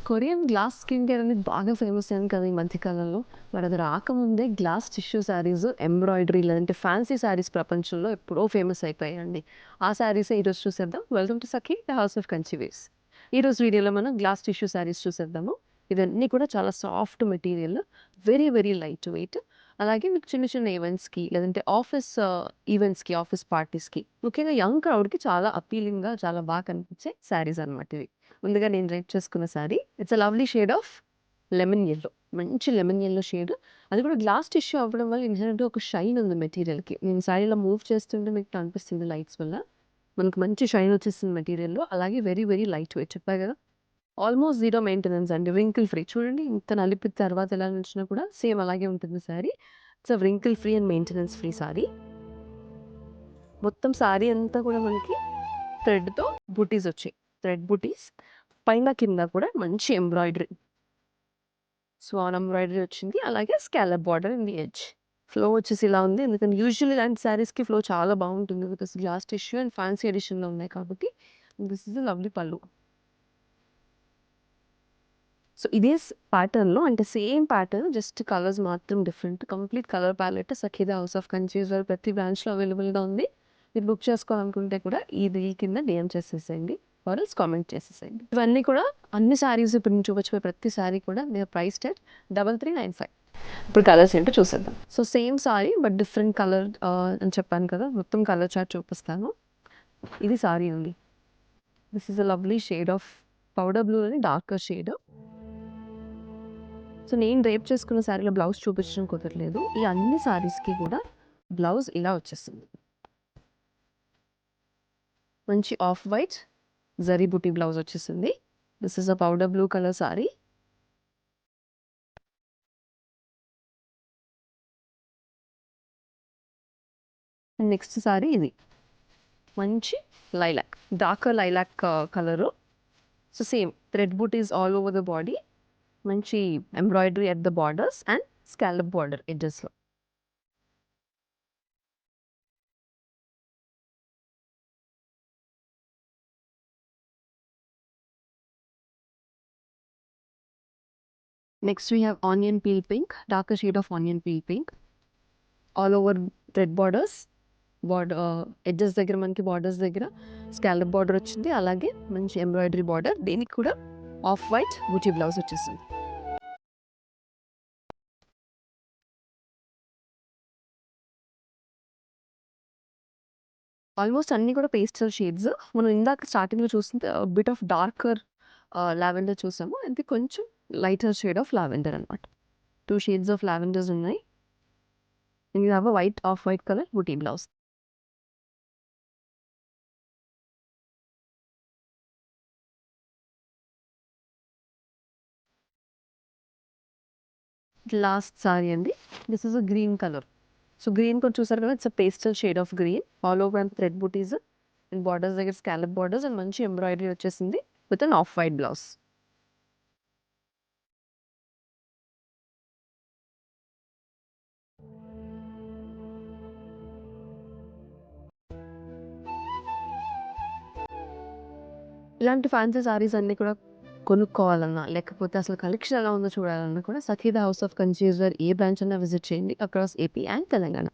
Korean glass skin care అనేది బాగా famous అయింది కదా ఈ మధ్య కాలంలో. మరి అది రాకముందే గ్లాస్ టిష్యూ శారీస్, ఎంబ్రాయిడరీ లేదంటే ఫ్యాన్సీ శారీస్ ప్రపంచంలో ఎప్పుడో ఫేమస్ అయిపోయాయండి. ఆ శారీసే ఈరోజు చూసేద్దాం. Welcome to Sakhi the house of Kanchi waves. ఈరోజు వీడియోలో మనం గ్లాస్ టిష్యూ శారీస్ చూసేద్దాము. ఇవన్నీ కూడా చాలా soft material, very very light weight. అలాగే మీకు చిన్న చిన్న ఈవెంట్స్కి లేదంటే ఆఫీస్ ఈవెంట్స్కి, ఆఫీస్ పార్టీస్కి, ముఖ్యంగా యంగ్ క్రౌడ్కి చాలా అపీలింగ్గా చాలా బాగా కనిపించే శారీస్ అనమాట ఇవి. ముందుగా నేను రేట్ చేసుకున్న sari, it's a lovely shade of lemon yellow. మంచి లెమన్ యెల్లో షేడ్. అది కూడా గ్లాస్ టిష్యూ అవ్వడం వల్ల ఇన్హెరెంట్గా ఒక షైన్ ఉంది మెటీరియల్కి. నేను శారీలో మూవ్ చేస్తుంటే మీకు అనిపిస్తుంది లైట్స్ వల్ల. మనకు మంచి షైన్ వచ్చేస్తుంది మెటీరియల్లో. అలాగే వెరీ వెరీ లైట్ వెయిట్, చెప్పాయి కదా. ఆల్మోస్ట్ జీరో మెయింటెనెన్స్ అండి, వ్రింకిల్ ఫ్రీ. చూడండి ఇంత నలిపిన తర్వాత ఎలా నుంచినా కూడా సేమ్ అలాగే ఉంటుంది sari. It's a wrinkle free and maintenance free sari. మొత్తం శారీ అంతా కూడా మనకి థ్రెడ్తో బూటీస్ వచ్చాయి, థ్రెడ్ బూటీస్. పైన కింద కూడా మంచి ఎంబ్రాయిడరీ, స్వాన్ ఎంబ్రాయిడరీ వచ్చింది. అలాగే scallop border in the edge. Flow వచ్చేసి ఇలా ఉంది, ఎందుకంటే యూజువల్లీ ఇలాంటి శారీస్కి ఫ్లో చాలా బాగుంటుంది because glass tissue and fancy ఎడిషన్లో ఉన్నాయి కాబట్టి. దిస్ ఇస్ లవ్లీ పళ్ళు. సో ఇదే ప్యాటర్న్లో, అంటే సేమ్ ప్యాటర్న్, జస్ట్ కలర్స్ మాత్రం డిఫరెంట్. కంప్లీట్ కలర్ ప్యాలెట్ సఖీద హౌస్ ఆఫ్ కంచీస్ వారి ప్రతి బ్రాంచ్లో అవైలబుల్గా ఉంది. మీరు బుక్ చేసుకోవాలనుకుంటే కూడా ఈ కింద డిఎం చేసేసేయండి, ఆర్ఎల్స్ కామెంట్ చేసేసేయండి. ఇవన్నీ కూడా అన్ని శారీస్ ఇప్పుడు నేను చూపించే ప్రతి శారీ కూడా మీరు ప్రైస్ టెట్ 3395. ఇప్పుడు కలర్స్ ఏంటో చూసేద్దాం. So same sorry but different colour అని చెప్పాను కదా, మొత్తం కలర్ చార్ట్ చూపిస్తాను. ఇది సారీ ఉంది. This is a lovely shade of powder blue అని డార్కర్ షేడ్. సో నేను రేప్ చేసుకున్న శారీలో బ్లౌజ్ చూపించడం కుదరలేదు. ఈ అన్ని శారీస్కి కూడా బ్లౌజ్ ఇలా వచ్చేస్తుంది. మంచి off white zari buti blouse వచ్చేసింది. This is a powder blue colour sari. Next sari ఇది మంచి lilac, darker lilac colour. So same thread butis all over the body, మంచి embroidery at the borders and scallop border ఎడ్జెస్లో. Next we have onion peel pink, darker shade of onion peel pink. All over thread borders, border edges దగ్గర మనకి borders దగ్గర scallop border వచ్చింది. అలాగే మంచి embroidery border, దీనికి కూడా ఆఫ్ వైట్ బూటీ blouse వచ్చేసింది. ఆల్మోస్ట్ అన్నీ కూడా పేస్టల్ షేడ్స్. మనం ఇందాక స్టార్టింగ్లో చూస్తుంటే బిట్ ఆఫ్ డార్కర్ లావెండర్ చూసాము, అది కొంచెం లైటర్ షేడ్ ఆఫ్ లావెండర్ అనమాట. 2 షేడ్స్ ఆఫ్ లావెండర్స్ ఉన్నాయి. You have a white off white colour buti blouse. Last sari అండి, this is a green colour. So green కూడా చూసారు కదా, it's a pastel shade of green. All over and thread butis and borders దగ్గర scallop borders and మంచి embroidery వచ్చేసింది with an off white blouse. ఇలాంటి fancy saris అన్నీ కూడా కొనుక్కోవాలన్నా, లేకపోతే అసలు కలెక్షన్ ఎలా ఉందో చూడాలన్నా కూడా సఖీద హౌస్ ఆఫ్ కంచీస్ వారి ఏ బ్రాంచ్ అన్నా విజిట్ చేయండి అక్రాస్ ఏపీ అండ్ తెలంగాణ.